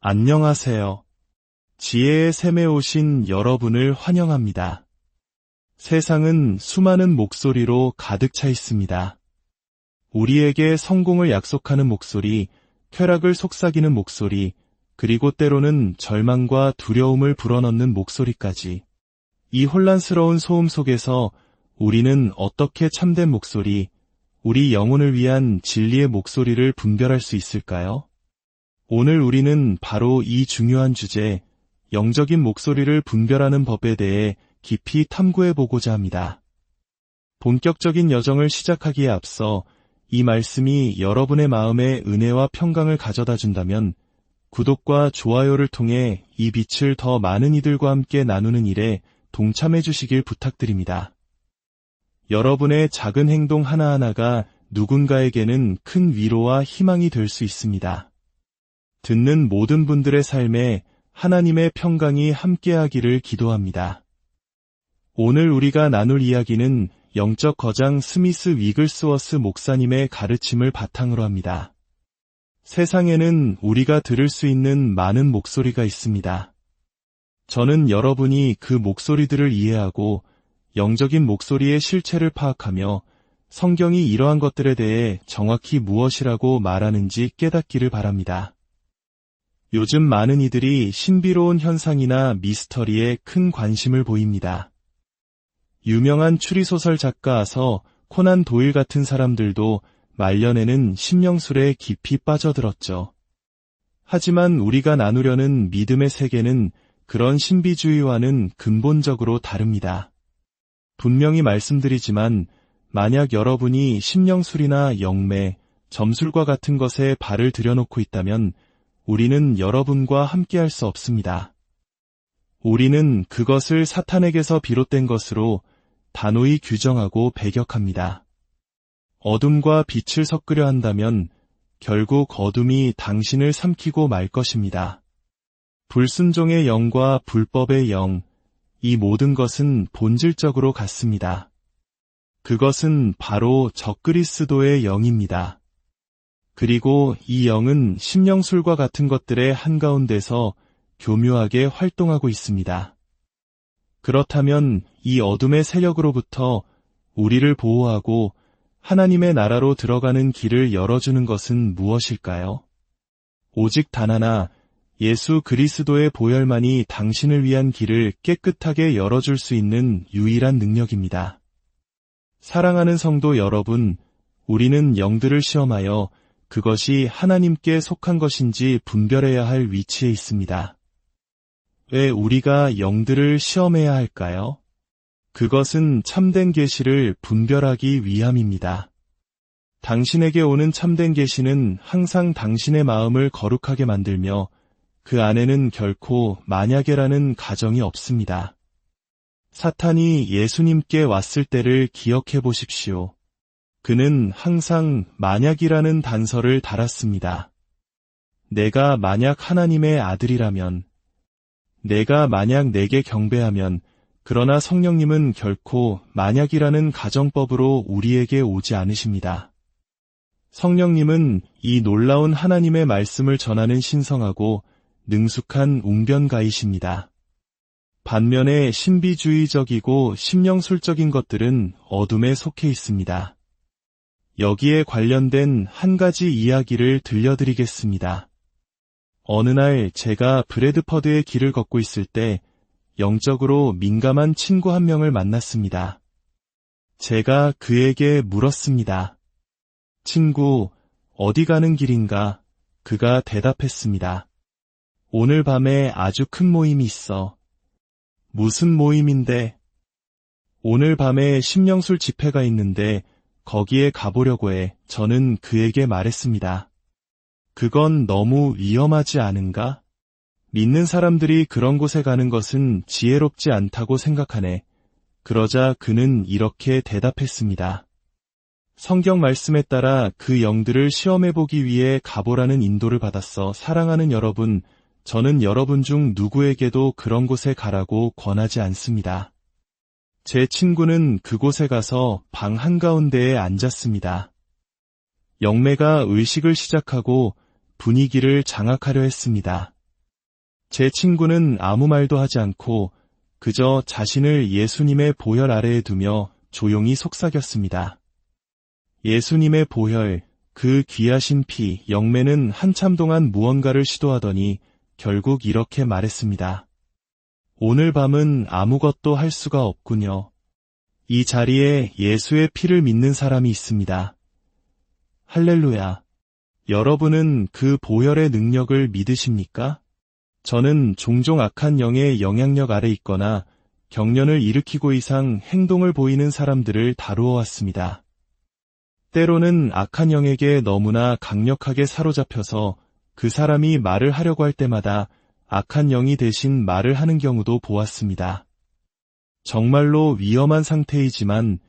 안녕하세요. 지혜의 샘에 오신 여러분을 환영합니다. 세상은 수많은 목소리로 가득 차 있습니다. 우리에게 성공을 약속하는 목소리, 쾌락을 속삭이는 목소리, 그리고 때로는 절망과 두려움을 불어넣는 목소리까지. 이 혼란스러운 소음 속에서 우리는 어떻게 참된 목소리, 우리 영혼을 위한 진리의 목소리를 분별할 수 있을까요? 오늘 우리는 바로 이 중요한 주제, 영적인 목소리를 분별하는 법에 대해 깊이 탐구해보고자 합니다. 본격적인 여정을 시작하기에 앞서 이 말씀이 여러분의 마음에 은혜와 평강을 가져다 준다면 구독과 좋아요를 통해 이 빛을 더 많은 이들과 함께 나누는 일에 동참해 주시길 부탁드립니다. 여러분의 작은 행동 하나하나가 누군가에게는 큰 위로와 희망이 될 수 있습니다. 듣는 모든 분들의 삶에 하나님의 평강이 함께하기를 기도합니다. 오늘 우리가 나눌 이야기는 영적 거장 스미스 위글스워스 목사님의 가르침을 바탕으로 합니다. 세상에는 우리가 들을 수 있는 많은 목소리가 있습니다. 저는 여러분이 그 목소리들을 이해하고 영적인 목소리의 실체를 파악하며 성경이 이러한 것들에 대해 정확히 무엇이라고 말하는지 깨닫기를 바랍니다. 요즘 많은 이들이 신비로운 현상이나 미스터리에 큰 관심을 보입니다. 유명한 추리소설 작가아서 코난 도일 같은 사람들도 말년에는 심령술에 깊이 빠져들었죠. 하지만 우리가 나누려는 믿음의 세계는 그런 신비주의와는 근본적으로 다릅니다. 분명히 말씀드리지만 만약 여러분이 심령술이나 영매, 점술과 같은 것에 발을 들여놓고 있다면 우리는 여러분과 함께할 수 없습니다. 우리는 그것을 사탄에게서 비롯된 것으로 단호히 규정하고 배격합니다. 어둠과 빛을 섞으려 한다면 결국 어둠이 당신을 삼키고 말 것입니다. 불순종의 영과 불법의 영, 이 모든 것은 본질적으로 같습니다. 그것은 바로 적그리스도의 영입니다. 그리고 이 영은 심령술과 같은 것들의 한가운데서 교묘하게 활동하고 있습니다. 그렇다면 이 어둠의 세력으로부터 우리를 보호하고 하나님의 나라로 들어가는 길을 열어주는 것은 무엇일까요? 오직 단 하나, 예수 그리스도의 보혈만이 당신을 위한 길을 깨끗하게 열어줄 수 있는 유일한 능력입니다. 사랑하는 성도 여러분, 우리는 영들을 시험하여 그것이 하나님께 속한 것인지 분별해야 할 위치에 있습니다. 왜 우리가 영들을 시험해야 할까요? 그것은 참된 계시를 분별하기 위함입니다. 당신에게 오는 참된 계시는 항상 당신의 마음을 거룩하게 만들며 그 안에는 결코 만약에라는 가정이 없습니다. 사탄이 예수님께 왔을 때를 기억해 보십시오. 그는 항상 만약이라는 단서를 달았습니다. 내가 만약 하나님의 아들이라면, 내가 만약 내게 경배하면, 그러나 성령님은 결코 만약이라는 가정법으로 우리에게 오지 않으십니다. 성령님은 이 놀라운 하나님의 말씀을 전하는 신성하고 능숙한 웅변가이십니다. 반면에 신비주의적이고 심령술적인 것들은 어둠에 속해 있습니다. 여기에 관련된 한 가지 이야기를 들려드리겠습니다. 어느 날 제가 브래드퍼드의 길을 걷고 있을 때 영적으로 민감한 친구 한 명을 만났습니다. 제가 그에게 물었습니다. 친구, 어디 가는 길인가? 그가 대답했습니다. 오늘 밤에 아주 큰 모임이 있어. 무슨 모임인데? 오늘 밤에 심령술 집회가 있는데 거기에 가보려고 해. 저는 그에게 말했습니다. 그건 너무 위험하지 않은가? 믿는 사람들이 그런 곳에 가는 것은 지혜롭지 않다고 생각하네. 그러자 그는 이렇게 대답했습니다. 성경 말씀에 따라 그 영들을 시험해보기 위해 가보라는 인도를 받았어. 사랑하는 여러분, 저는 여러분 중 누구에게도 그런 곳에 가라고 권하지 않습니다. 제 친구는 그곳에 가서 방 한가운데에 앉았습니다. 영매가 의식을 시작하고 분위기를 장악하려 했습니다. 제 친구는 아무 말도 하지 않고 그저 자신을 예수님의 보혈 아래에 두며 조용히 속삭였습니다. 예수님의 보혈, 그 귀하신 피, 영매는 한참 동안 무언가를 시도하더니 결국 이렇게 말했습니다. 오늘 밤은 아무것도 할 수가 없군요. 이 자리에 예수의 피를 믿는 사람이 있습니다. 할렐루야. 여러분은 그 보혈의 능력을 믿으십니까? 저는 종종 악한 영의 영향력 아래 있거나 경련을 일으키고 이상 행동을 보이는 사람들을 다루어 왔습니다. 때로는 악한 영에게 너무나 강력하게 사로잡혀서 그 사람이 말을 하려고 할 때마다 악한 영이 대신 말을 하는 경우도 보았습니다. 정말로 위험한 상태이지만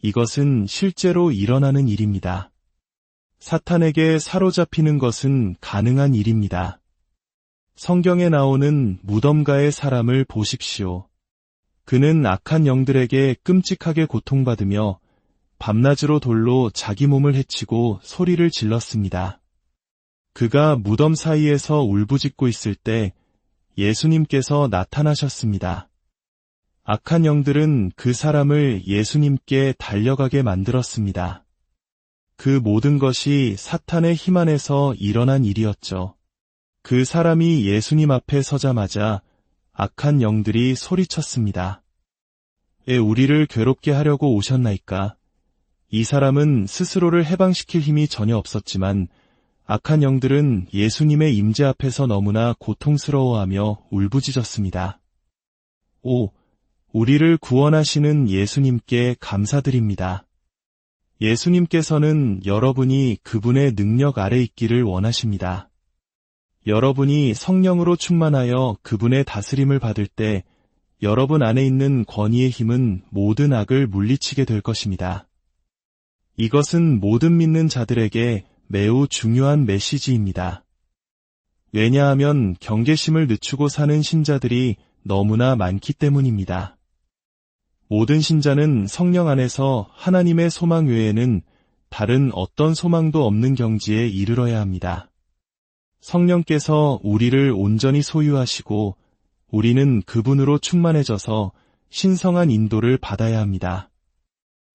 이것은 실제로 일어나는 일입니다. 사탄에게 사로잡히는 것은 가능한 일입니다. 성경에 나오는 무덤가의 사람을 보십시오. 그는 악한 영들에게 끔찍하게 고통받으며 밤낮으로 돌로 자기 몸을 해치고 소리를 질렀습니다. 그가 무덤 사이에서 울부짖고 있을 때 예수님께서 나타나셨습니다. 악한 영들은 그 사람을 예수님께 달려가게 만들었습니다. 그 모든 것이 사탄의 힘 안에서 일어난 일이었죠. 그 사람이 예수님 앞에 서자마자 악한 영들이 소리쳤습니다. 왜 우리를 괴롭게 하려고 오셨나이까? 이 사람은 스스로를 해방시킬 힘이 전혀 없었지만 악한 영들은 예수님의 임재 앞에서 너무나 고통스러워하며 울부짖었습니다. 오, 우리를 구원하시는 예수님께 감사드립니다. 예수님께서는 여러분이 그분의 능력 아래 있기를 원하십니다. 여러분이 성령으로 충만하여 그분의 다스림을 받을 때 여러분 안에 있는 권위의 힘은 모든 악을 물리치게 될 것입니다. 이것은 모든 믿는 자들에게 매우 중요한 메시지입니다. 왜냐하면 경계심을 늦추고 사는 신자들이 너무나 많기 때문입니다. 모든 신자는 성령 안에서 하나님의 소망 외에는 다른 어떤 소망도 없는 경지에 이르러야 합니다. 성령께서 우리를 온전히 소유하시고 우리는 그분으로 충만해져서 신성한 인도를 받아야 합니다.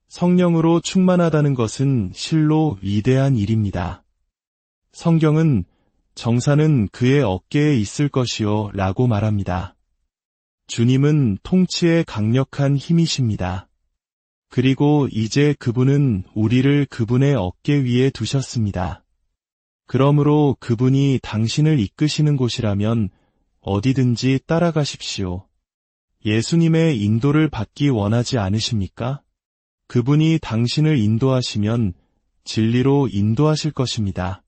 성령으로 충만하다는 것은 실로 위대한 일입니다. 성경은 정사는 그의 어깨에 있을 것이요 라고 말합니다. 주님은 통치의 강력한 힘이십니다. 그리고 이제 그분은 우리를 그분의 어깨 위에 두셨습니다. 그러므로 그분이 당신을 이끄시는 곳이라면 어디든지 따라가십시오. 예수님의 인도를 받기 원하지 않으십니까? 그분이 당신을 인도하시면 진리로 인도하실 것입니다.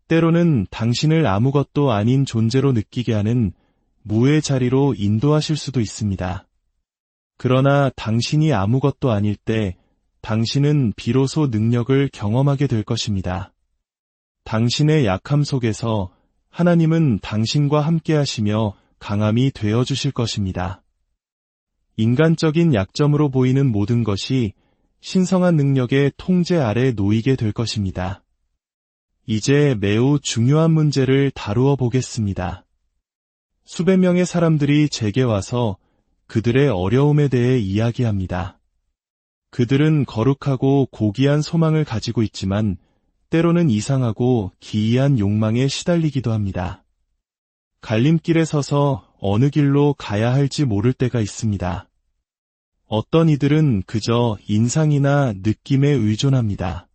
때로는 당신을 아무것도 아닌 존재로 느끼게 하는 무의 자리로 인도하실 수도 있습니다. 그러나 당신이 아무것도 아닐 때 당신은 비로소 능력을 경험하게 될 것입니다. 당신의 약함 속에서 하나님은 당신과 함께 하시며 강함이 되어주실 것입니다. 인간적인 약점으로 보이는 모든 것이 신성한 능력의 통제 아래 놓이게 될 것입니다. 이제 매우 중요한 문제를 다루어 보겠습니다. 수백 명의 사람들이 제게 와서 그들의 어려움에 대해 이야기합니다. 그들은 거룩하고 고귀한 소망을 가지고 있지만 때로는 이상하고 기이한 욕망에 시달리기도 합니다. 갈림길에 서서 어느 길로 가야 할지 모를 때가 있습니다. 어떤 이들은 그저 인상이나 느낌에 의존합니다.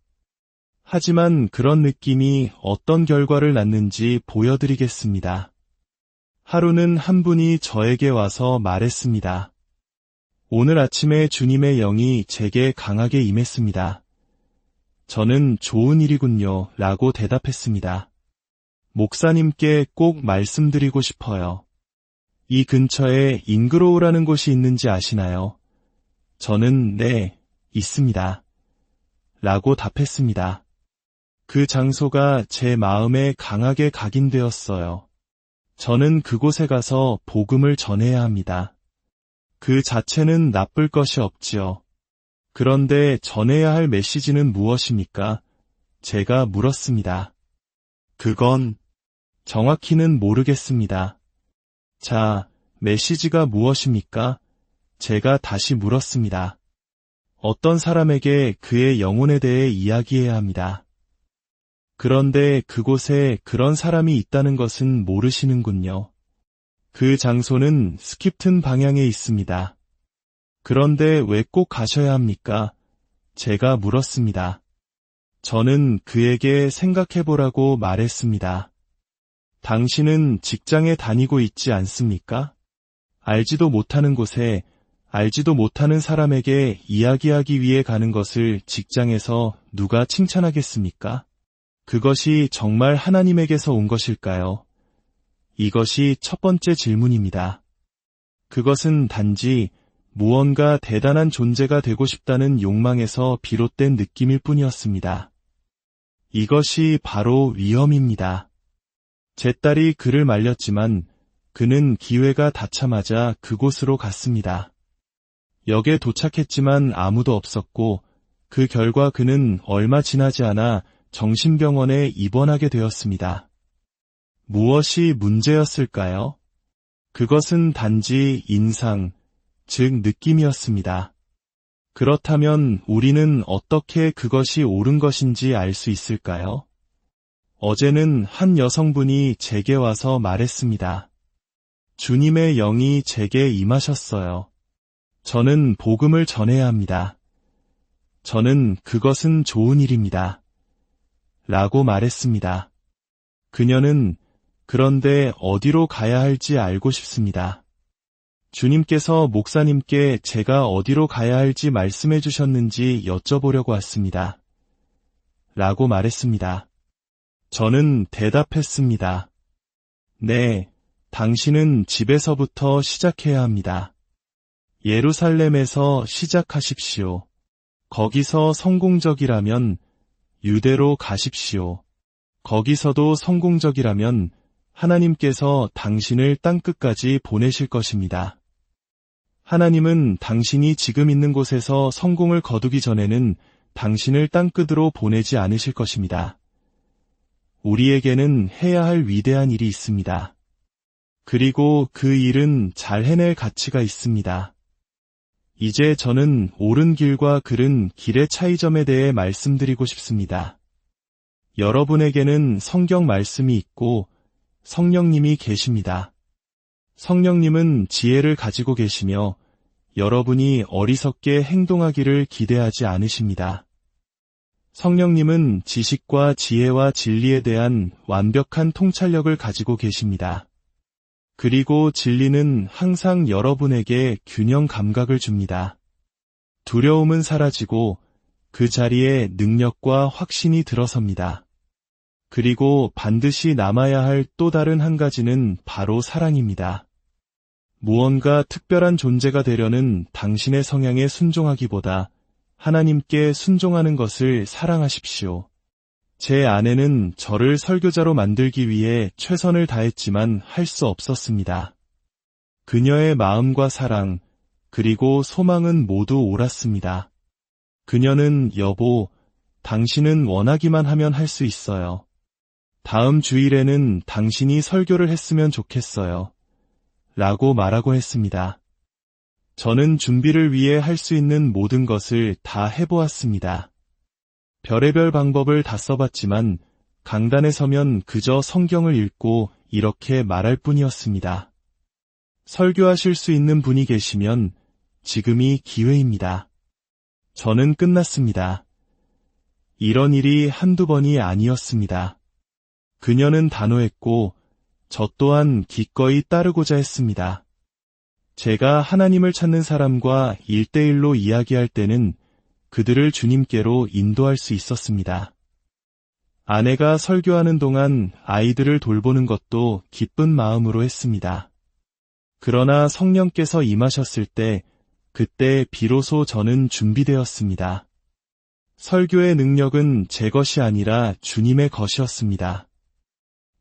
하지만 그런 느낌이 어떤 결과를 낳는지 보여드리겠습니다. 하루는 한 분이 저에게 와서 말했습니다. 오늘 아침에 주님의 영이 제게 강하게 임했습니다. 저는 좋은 일이군요 라고 대답했습니다. 목사님께 꼭 말씀드리고 싶어요. 이 근처에 인그로우라는 곳이 있는지 아시나요? 저는 네, 있습니다. 라고 답했습니다. 그 장소가 제 마음에 강하게 각인되었어요. 저는 그곳에 가서 복음을 전해야 합니다. 그 자체는 나쁠 것이 없지요. 그런데 전해야 할 메시지는 무엇입니까? 제가 물었습니다. 그건 정확히는 모르겠습니다. 자, 메시지가 무엇입니까? 제가 다시 물었습니다. 어떤 사람에게 그의 영혼에 대해 이야기해야 합니다. 그런데 그곳에 그런 사람이 있다는 것은 모르시는군요. 그 장소는 스킵튼 방향에 있습니다. 그런데 왜 꼭 가셔야 합니까? 제가 물었습니다. 저는 그에게 생각해보라고 말했습니다. 당신은 직장에 다니고 있지 않습니까? 알지도 못하는 곳에 알지도 못하는 사람에게 이야기하기 위해 가는 것을 직장에서 누가 칭찬하겠습니까? 그것이 정말 하나님에게서 온 것일까요? 이것이 첫 번째 질문입니다. 그것은 단지 무언가 대단한 존재가 되고 싶다는 욕망에서 비롯된 느낌일 뿐이었습니다. 이것이 바로 위험입니다. 제 딸이 그를 말렸지만 그는 기회가 닿자마자 그곳으로 갔습니다. 역에 도착했지만 아무도 없었고 그 결과 그는 얼마 지나지 않아 정신병원에 입원하게 되었습니다. 무엇이 문제였을까요? 그것은 단지 인상, 즉 느낌이었습니다. 그렇다면 우리는 어떻게 그것이 옳은 것인지 알 수 있을까요? 어제는 한 여성분이 제게 와서 말했습니다. 주님의 영이 제게 임하셨어요. 저는 복음을 전해야 합니다. 저는 그것은 좋은 일입니다. 라고 말했습니다. 그녀는 그런데 어디로 가야 할지 알고 싶습니다. 주님께서 목사님께 제가 어디로 가야 할지 말씀해 주셨는지 여쭤보려고 왔습니다. 라고 말했습니다. 저는 대답했습니다. 네, 당신은 집에서부터 시작해야 합니다. 예루살렘에서 시작하십시오. 거기서 성공적이라면 유대로 가십시오. 거기서도 성공적이라면 하나님께서 당신을 땅끝까지 보내실 것입니다. 하나님은 당신이 지금 있는 곳에서 성공을 거두기 전에는 당신을 땅끝으로 보내지 않으실 것입니다. 우리에게는 해야 할 위대한 일이 있습니다. 그리고 그 일은 잘 해낼 가치가 있습니다. 이제 저는 옳은 길과 그른 길의 차이점에 대해 말씀드리고 싶습니다. 여러분에게는 성경 말씀이 있고 성령님이 계십니다. 성령님은 지혜를 가지고 계시며 여러분이 어리석게 행동하기를 기대하지 않으십니다. 성령님은 지식과 지혜와 진리에 대한 완벽한 통찰력을 가지고 계십니다. 그리고 진리는 항상 여러분에게 균형 감각을 줍니다. 두려움은 사라지고 그 자리에 능력과 확신이 들어섭니다. 그리고 반드시 남아야 할 또 다른 한 가지는 바로 사랑입니다. 무언가 특별한 존재가 되려는 당신의 성향에 순종하기보다 하나님께 순종하는 것을 사랑하십시오. 제 아내는 저를 설교자로 만들기 위해 최선을 다했지만 할 수 없었습니다. 그녀의 마음과 사랑, 그리고 소망은 모두 옳았습니다. 그녀는 여보, 당신은 원하기만 하면 할 수 있어요. 다음 주일에는 당신이 설교를 했으면 좋겠어요. 라고 말하고 했습니다. 저는 준비를 위해 할 수 있는 모든 것을 다 해보았습니다. 별의별 방법을 다 써봤지만 강단에 서면 그저 성경을 읽고 이렇게 말할 뿐이었습니다. 설교하실 수 있는 분이 계시면 지금이 기회입니다. 저는 끝났습니다. 이런 일이 한두 번이 아니었습니다. 그녀는 단호했고 저 또한 기꺼이 따르고자 했습니다. 제가 하나님을 찾는 사람과 1대1로 이야기할 때는 그들을 주님께로 인도할 수 있었습니다. 아내가 설교하는 동안 아이들을 돌보는 것도 기쁜 마음으로 했습니다. 그러나 성령께서 임하셨을 때 그때 비로소 저는 준비되었습니다. 설교의 능력은 제 것이 아니라 주님의 것이었습니다.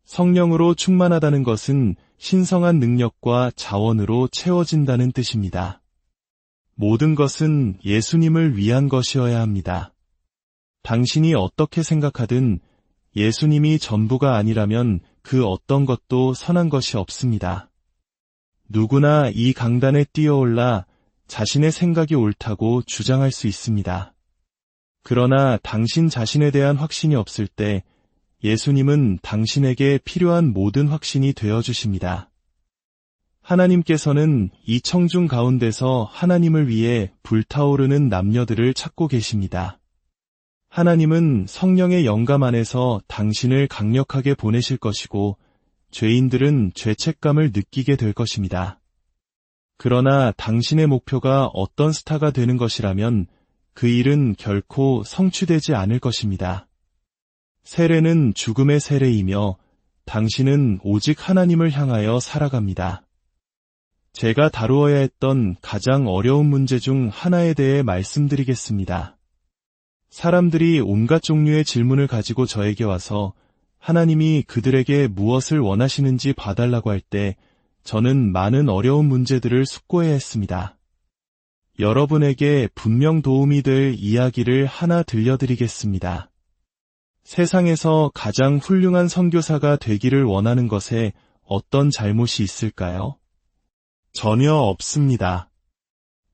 성령으로 충만하다는 것은 신성한 능력과 자원으로 채워진다는 뜻입니다. 모든 것은 예수님을 위한 것이어야 합니다. 당신이 어떻게 생각하든 예수님이 전부가 아니라면 그 어떤 것도 선한 것이 없습니다. 누구나 이 강단에 뛰어올라 자신의 생각이 옳다고 주장할 수 있습니다. 그러나 당신 자신에 대한 확신이 없을 때 예수님은 당신에게 필요한 모든 확신이 되어주십니다. 하나님께서는 이 청중 가운데서 하나님을 위해 불타오르는 남녀들을 찾고 계십니다. 하나님은 성령의 영감 안에서 당신을 강력하게 보내실 것이고 죄인들은 죄책감을 느끼게 될 것입니다. 그러나 당신의 목표가 어떤 스타가 되는 것이라면 그 일은 결코 성취되지 않을 것입니다. 세례는 죽음의 세례이며 당신은 오직 하나님을 향하여 살아갑니다. 제가 다루어야 했던 가장 어려운 문제 중 하나에 대해 말씀드리겠습니다. 사람들이 온갖 종류의 질문을 가지고 저에게 와서 하나님이 그들에게 무엇을 원하시는지 봐달라고 할 때 저는 많은 어려운 문제들을 숙고해야 했습니다. 여러분에게 분명 도움이 될 이야기를 하나 들려드리겠습니다. 세상에서 가장 훌륭한 선교사가 되기를 원하는 것에 어떤 잘못이 있을까요? 전혀 없습니다.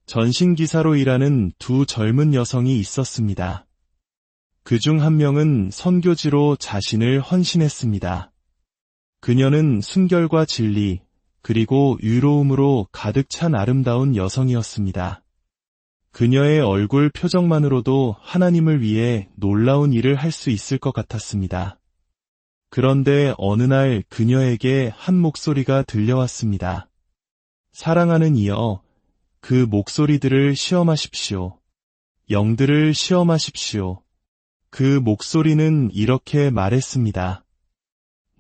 전신기사로 일하는 두 젊은 여성이 있었습니다. 그중 한 명은 선교지로 자신을 헌신했습니다. 그녀는 순결과 진리, 그리고 유로움으로 가득 찬 아름다운 여성이었습니다. 그녀의 얼굴 표정만으로도 하나님을 위해 놀라운 일을 할 수 있을 것 같았습니다. 그런데 어느 날 그녀에게 한 목소리가 들려왔습니다. 사랑하는 이여, 그 목소리들을 시험하십시오. 영들을 시험하십시오. 그 목소리는 이렇게 말했습니다.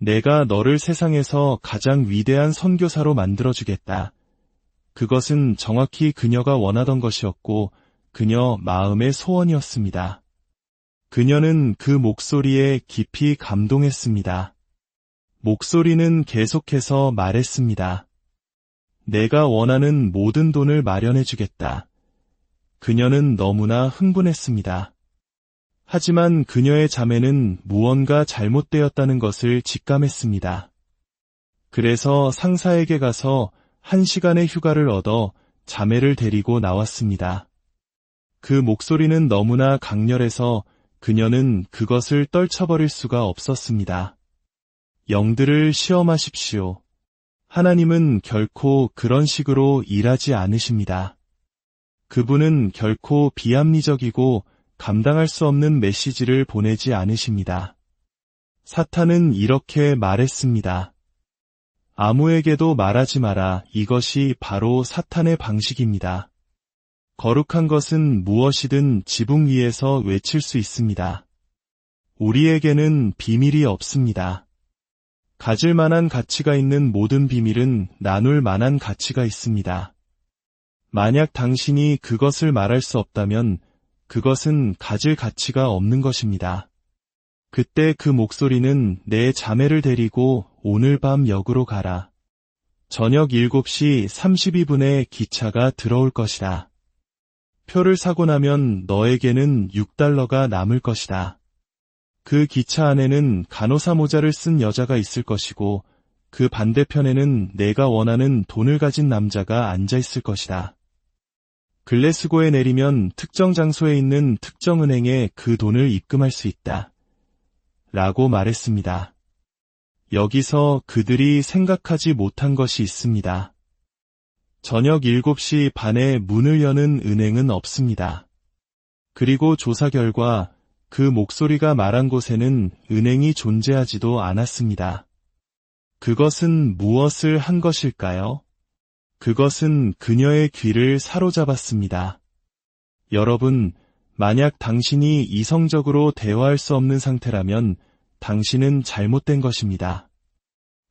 내가 너를 세상에서 가장 위대한 선교사로 만들어주겠다. 그것은 정확히 그녀가 원하던 것이었고 그녀 마음의 소원이었습니다. 그녀는 그 목소리에 깊이 감동했습니다. 목소리는 계속해서 말했습니다. 내가 원하는 모든 돈을 마련해주겠다. 그녀는 너무나 흥분했습니다. 하지만 그녀의 자매는 무언가 잘못되었다는 것을 직감했습니다. 그래서 상사에게 가서 1시간의 휴가를 얻어 자매를 데리고 나왔습니다. 그 목소리는 너무나 강렬해서 그녀는 그것을 떨쳐버릴 수가 없었습니다. 영들을 시험하십시오. 하나님은 결코 그런 식으로 일하지 않으십니다. 그분은 결코 비합리적이고 감당할 수 없는 메시지를 보내지 않으십니다. 사탄은 이렇게 말했습니다. 아무에게도 말하지 마라. 이것이 바로 사탄의 방식입니다. 거룩한 것은 무엇이든 지붕 위에서 외칠 수 있습니다. 우리에게는 비밀이 없습니다. 가질 만한 가치가 있는 모든 비밀은 나눌 만한 가치가 있습니다. 만약 당신이 그것을 말할 수 없다면 그것은 가질 가치가 없는 것입니다. 그때 그 목소리는 내 자매를 데리고 오늘 밤 역으로 가라. 저녁 7시 32분에 기차가 들어올 것이다. 표를 사고 나면 너에게는 $6가 남을 것이다. 그 기차 안에는 간호사 모자를 쓴 여자가 있을 것이고 그 반대편에는 내가 원하는 돈을 가진 남자가 앉아 있을 것이다. 글래스고에 내리면 특정 장소에 있는 특정 은행에 그 돈을 입금할 수 있다. 라고 말했습니다. 여기서 그들이 생각하지 못한 것이 있습니다. 저녁 7시 반에 문을 여는 은행은 없습니다. 그리고 조사 결과 그 목소리가 말한 곳에는 은행이 존재하지도 않았습니다. 그것은 무엇을 한 것일까요? 그것은 그녀의 귀를 사로잡았습니다. 여러분, 만약 당신이 이성적으로 대화할 수 없는 상태라면 당신은 잘못된 것입니다.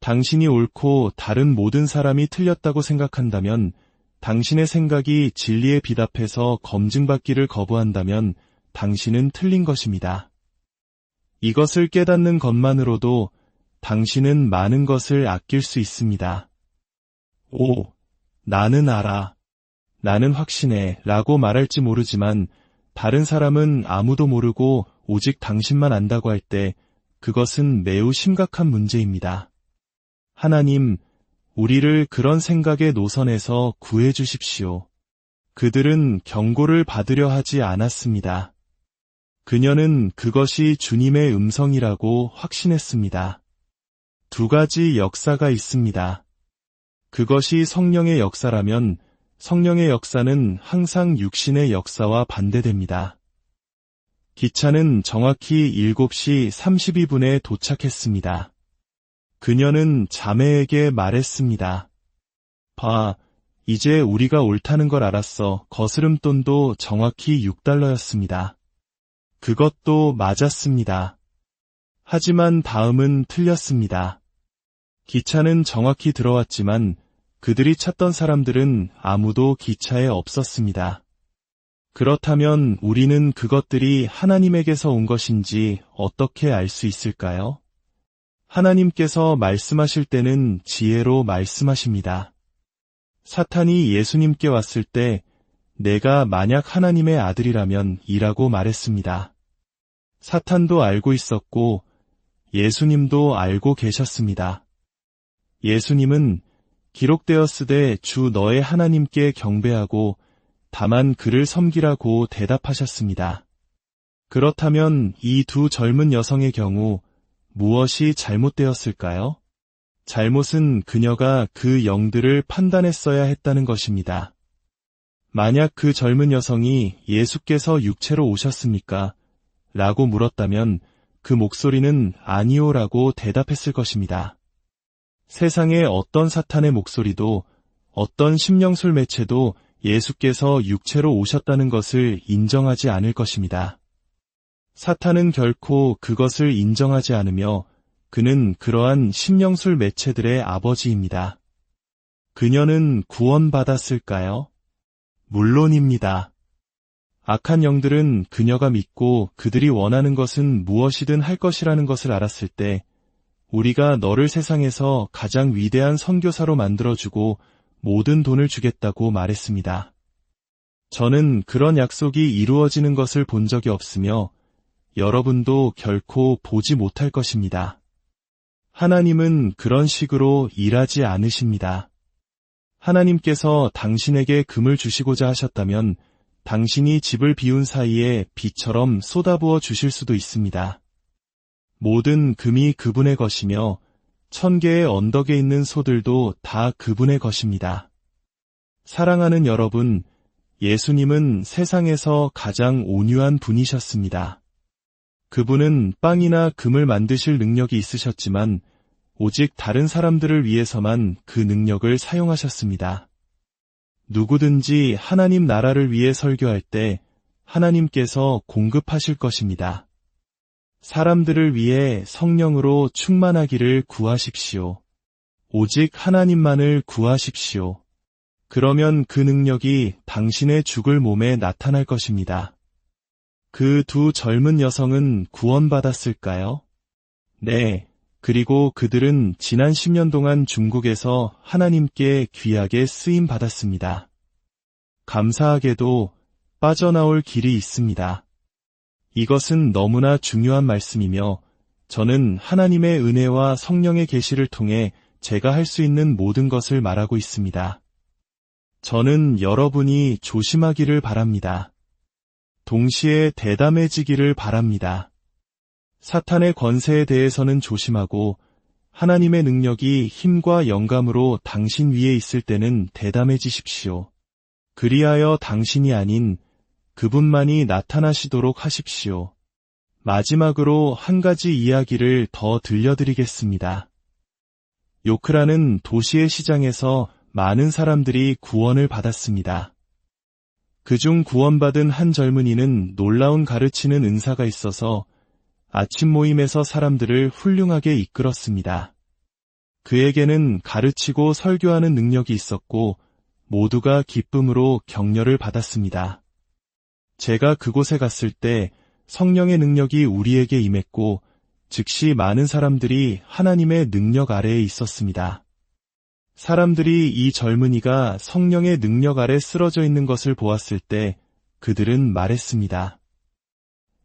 당신이 옳고 다른 모든 사람이 틀렸다고 생각한다면, 당신의 생각이 진리에 비답해서 검증받기를 거부한다면 당신은 틀린 것입니다. 이것을 깨닫는 것만으로도 당신은 많은 것을 아낄 수 있습니다. 오, 나는 알아. 나는 확신해 라고 말할지 모르지만 다른 사람은 아무도 모르고 오직 당신만 안다고 할 때 그것은 매우 심각한 문제입니다. 하나님, 우리를 그런 생각의 노선에서 구해 주십시오. 그들은 경고를 받으려 하지 않았습니다. 그녀는 그것이 주님의 음성이라고 확신했습니다. 두 가지 역사가 있습니다. 그것이 성령의 역사라면 성령의 역사는 항상 육신의 역사와 반대됩니다. 기차는 정확히 7시 32분에 도착했습니다. 그녀는 자매에게 말했습니다. 봐, 이제 우리가 옳다는 걸 알았어. 거스름돈도 정확히 $6였습니다. 그것도 맞았습니다. 하지만 다음은 틀렸습니다. 기차는 정확히 들어왔지만 그들이 찾던 사람들은 아무도 기차에 없었습니다. 그렇다면 우리는 그것들이 하나님에게서 온 것인지 어떻게 알 수 있을까요? 하나님께서 말씀하실 때는 지혜로 말씀하십니다. 사탄이 예수님께 왔을 때 내가 만약 하나님의 아들이라면 이라고 말했습니다. 사탄도 알고 있었고 예수님도 알고 계셨습니다. 예수님은 기록되었으되 주 너의 하나님께 경배하고 다만 그를 섬기라고 대답하셨습니다. 그렇다면 이 두 젊은 여성의 경우 무엇이 잘못되었을까요? 잘못은 그녀가 그 영들을 판단했어야 했다는 것입니다. 만약 그 젊은 여성이 예수께서 육체로 오셨습니까? 라고 물었다면 그 목소리는 아니요 라고 대답했을 것입니다. 세상의 어떤 사탄의 목소리도 어떤 심령술 매체도 예수께서 육체로 오셨다는 것을 인정하지 않을 것입니다. 사탄은 결코 그것을 인정하지 않으며 그는 그러한 심령술 매체들의 아버지입니다. 그녀는 구원받았을까요? 물론입니다. 악한 영들은 그녀가 믿고 그들이 원하는 것은 무엇이든 할 것이라는 것을 알았을 때 우리가 너를 세상에서 가장 위대한 선교사로 만들어주고 모든 돈을 주겠다고 말했습니다. 저는 그런 약속이 이루어지는 것을 본 적이 없으며 여러분도 결코 보지 못할 것입니다. 하나님은 그런 식으로 일하지 않으십니다. 하나님께서 당신에게 금을 주시고자 하셨다면 당신이 집을 비운 사이에 비처럼 쏟아부어 주실 수도 있습니다. 모든 금이 그분의 것이며 1000개의 언덕에 있는 소들도 다 그분의 것입니다. 사랑하는 여러분, 예수님은 세상에서 가장 온유한 분이셨습니다. 그분은 빵이나 금을 만드실 능력이 있으셨지만 오직 다른 사람들을 위해서만 그 능력을 사용하셨습니다. 누구든지 하나님 나라를 위해 설교할 때 하나님께서 공급하실 것입니다. 사람들을 위해 성령으로 충만하기를 구하십시오. 오직 하나님만을 구하십시오. 그러면 그 능력이 당신의 죽을 몸에 나타날 것입니다. 그 두 젊은 여성은 구원받았을까요? 네. 그리고 그들은 지난 10년 동안 중국에서 하나님께 귀하게 쓰임받았습니다. 감사하게도 빠져나올 길이 있습니다. 이것은 너무나 중요한 말씀이며 저는 하나님의 은혜와 성령의 계시를 통해 제가 할 수 있는 모든 것을 말하고 있습니다. 저는 여러분이 조심하기를 바랍니다. 동시에 대담해지기를 바랍니다. 사탄의 권세에 대해서는 조심하고 하나님의 능력이 힘과 영감으로 당신 위에 있을 때는 대담해지십시오. 그리하여 당신이 아닌 그분만이 나타나시도록 하십시오. 마지막으로 한 가지 이야기를 더 들려드리겠습니다. 요크라는 도시의 시장에서 많은 사람들이 구원을 받았습니다. 그중 구원받은 한 젊은이는 놀라운 가르치는 은사가 있어서 아침 모임에서 사람들을 훌륭하게 이끌었습니다. 그에게는 가르치고 설교하는 능력이 있었고 모두가 기쁨으로 격려를 받았습니다. 제가 그곳에 갔을 때 성령의 능력이 우리에게 임했고 즉시 많은 사람들이 하나님의 능력 아래에 있었습니다. 사람들이 이 젊은이가 성령의 능력 아래 쓰러져 있는 것을 보았을 때 그들은 말했습니다.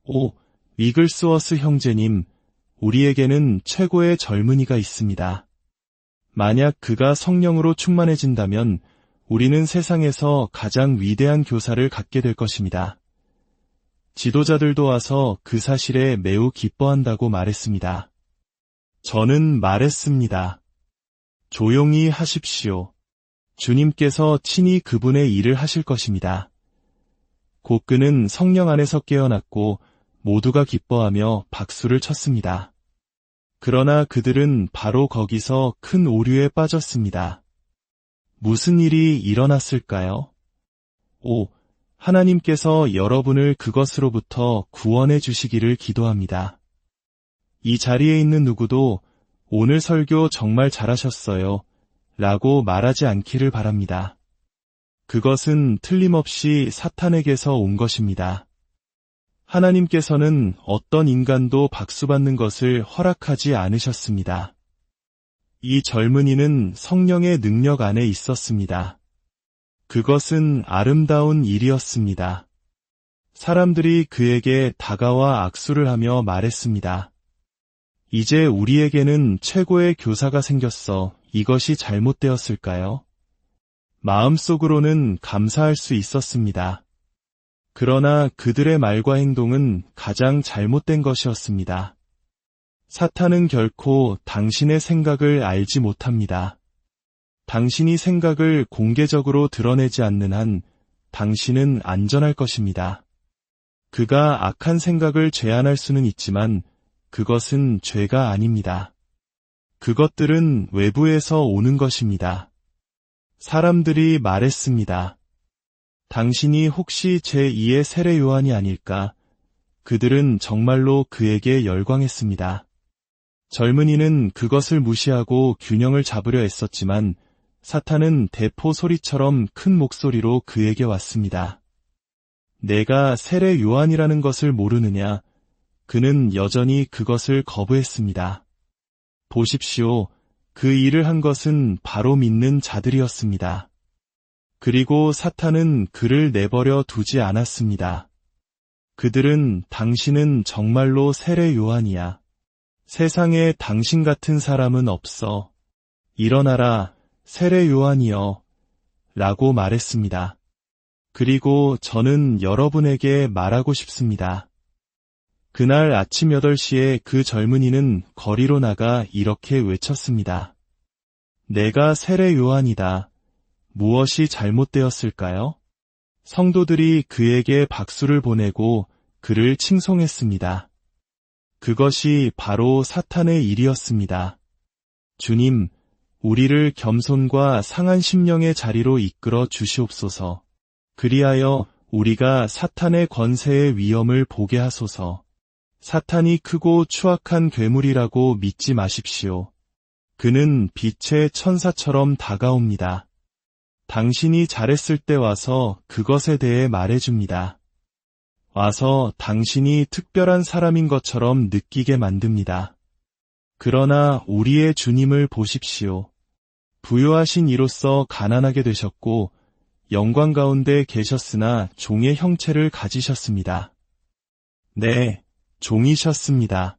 오, 위글스워스 형제님, 우리에게는 최고의 젊은이가 있습니다. 만약 그가 성령으로 충만해진다면 우리는 세상에서 가장 위대한 교사를 갖게 될 것입니다. 지도자들도 와서 그 사실에 매우 기뻐한다고 말했습니다. 저는 말했습니다. 조용히 하십시오. 주님께서 친히 그분의 일을 하실 것입니다. 곧 그는 성령 안에서 깨어났고 모두가 기뻐하며 박수를 쳤습니다. 그러나 그들은 바로 거기서 큰 오류에 빠졌습니다. 무슨 일이 일어났을까요? 하나님께서 여러분을 그것으로부터 구원해 주시기를 기도합니다. 이 자리에 있는 누구도 오늘 설교 정말 잘하셨어요 라고 말하지 않기를 바랍니다. 그것은 틀림없이 사탄에게서 온 것입니다. 하나님께서는 어떤 인간도 박수받는 것을 허락하지 않으셨습니다. 이 젊은이는 성령의 능력 안에 있었습니다. 그것은 아름다운 일이었습니다. 사람들이 그에게 다가와 악수를 하며 말했습니다. 이제 우리에게는 최고의 교사가 생겼어. 이것이 잘못되었을까요? 마음속으로는 감사할 수 있었습니다. 그러나 그들의 말과 행동은 가장 잘못된 것이었습니다. 사탄은 결코 당신의 생각을 알지 못합니다. 당신이 생각을 공개적으로 드러내지 않는 한 당신은 안전할 것입니다. 그가 악한 생각을 제한할 수는 있지만 그것은 죄가 아닙니다. 그것들은 외부에서 오는 것입니다. 사람들이 말했습니다. 당신이 혹시 제2의 세례 요한이 아닐까? 그들은 정말로 그에게 열광했습니다. 젊은이는 그것을 무시하고 균형을 잡으려 애썼지만 사탄은 대포 소리처럼 큰 목소리로 그에게 왔습니다. 내가 세례 요한이라는 것을 모르느냐? 그는 여전히 그것을 거부했습니다. 보십시오. 그 일을 한 것은 바로 믿는 자들이었습니다. 그리고 사탄은 그를 내버려 두지 않았습니다. 그들은 당신은 정말로 세례 요한이야. 세상에 당신 같은 사람은 없어. 일어나라, 세례 요한이여. 라고 말했습니다. 그리고 저는 여러분에게 말하고 싶습니다. 그날 아침 8시에 그 젊은이는 거리로 나가 이렇게 외쳤습니다. 내가 세례 요한이다. 무엇이 잘못되었을까요? 성도들이 그에게 박수를 보내고 그를 칭송했습니다. 그것이 바로 사탄의 일이었습니다. 주님, 우리를 겸손과 상한 심령의 자리로 이끌어 주시옵소서. 그리하여 우리가 사탄의 권세의 위엄을 보게 하소서. 사탄이 크고 추악한 괴물이라고 믿지 마십시오. 그는 빛의 천사처럼 다가옵니다. 당신이 잘했을 때 와서 그것에 대해 말해줍니다. 와서 당신이 특별한 사람인 것처럼 느끼게 만듭니다. 그러나 우리의 주님을 보십시오. 부유하신 이로써 가난하게 되셨고 영광 가운데 계셨으나 종의 형체를 가지셨습니다. 네, 종이셨습니다.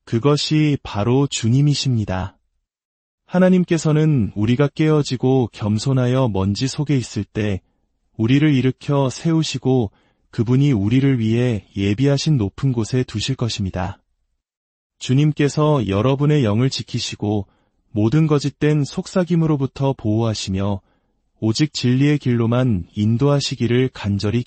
그것이 바로 주님이십니다. 하나님께서는 우리가 깨어지고 겸손하여 먼지 속에 있을 때 우리를 일으켜 세우시고 그분이 우리를 위해 예비하신 높은 곳에 두실 것입니다. 주님께서 여러분의 영을 지키시고 모든 거짓된 속삭임으로부터 보호하시며 오직 진리의 길로만 인도하시기를 간절히